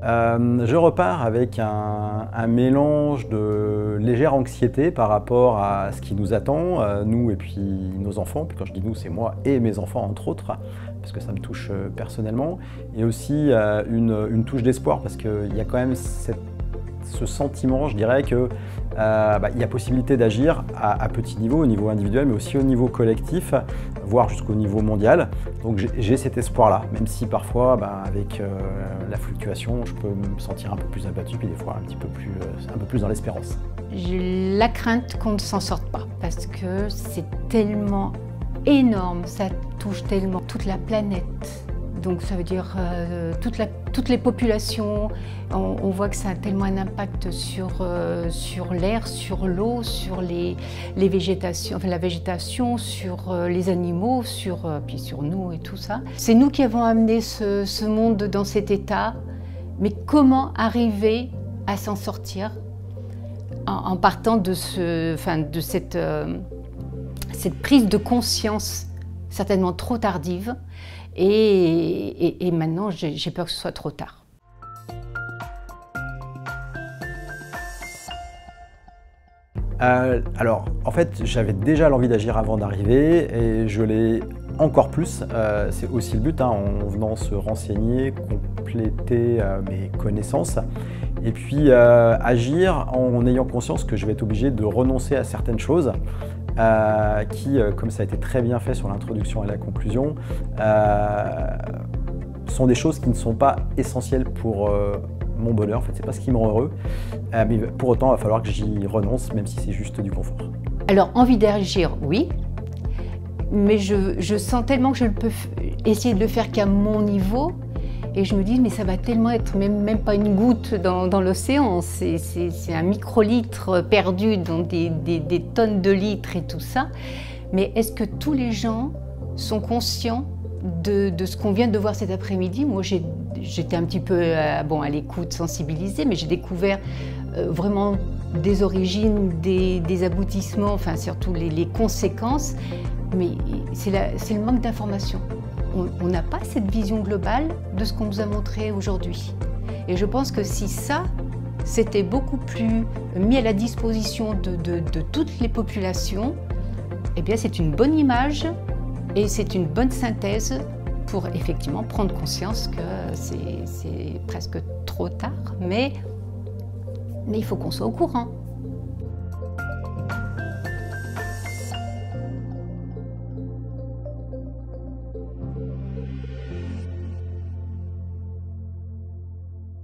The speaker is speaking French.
Je repars avec un mélange de légère anxiété par rapport à ce qui nous attend, nous et puis nos enfants. Puis quand je dis nous, c'est moi et mes enfants entre autres, parce que ça me touche personnellement. Et aussi une touche d'espoir, parce qu'il y a quand même ce sentiment, je dirais que il y a possibilité d'agir à petit niveau, au niveau individuel, mais aussi au niveau collectif, voire jusqu'au niveau mondial. Donc j'ai cet espoir-là, même si parfois, avec la fluctuation, je peux me sentir un peu plus abattu, puis des fois un peu plus dans l'espérance. J'ai la crainte qu'on ne s'en sorte pas, parce que c'est tellement énorme, ça touche tellement toute la planète. Donc ça veut dire toutes les populations. On voit que ça a tellement un impact sur l'air, sur l'eau, sur les végétations, enfin la végétation, sur les animaux, puis sur nous et tout ça. C'est nous qui avons amené ce monde dans cet état, mais comment arriver à s'en sortir en partant de cette prise de conscience certainement trop tardive. Et maintenant, j'ai peur que ce soit trop tard. Alors, en fait, j'avais déjà l'envie d'agir avant d'arriver et je l'ai encore plus. C'est aussi le but, en venant se renseigner, compléter mes connaissances et puis agir en ayant conscience que je vais être obligé de renoncer à certaines choses. Qui, comme ça a été très bien fait sur l'introduction et la conclusion, sont des choses qui ne sont pas essentielles pour mon bonheur. En fait, c'est pas ce qui me rend heureux. Mais pour autant, il va falloir que j'y renonce, même si c'est juste du confort. Alors, envie d'agir, oui. Mais je sens tellement que je ne peux essayer de le faire qu'à mon niveau. Et je me dis, mais ça va tellement être même pas une goutte dans l'océan, c'est un microlitre perdu dans des tonnes de litres et tout ça. Mais est-ce que tous les gens sont conscients de ce qu'on vient de voir cet après-midi? Moi, j'étais un petit peu à l'écoute, sensibilisée, mais j'ai découvert vraiment des origines, des aboutissements, enfin surtout les conséquences. Mais c'est le manque d'information. On n'a pas cette vision globale de ce qu'on nous a montré aujourd'hui. Et je pense que si ça, c'était beaucoup plus mis à la disposition de toutes les populations, eh bien c'est une bonne image et c'est une bonne synthèse pour effectivement prendre conscience que c'est presque trop tard, mais il faut qu'on soit au courant.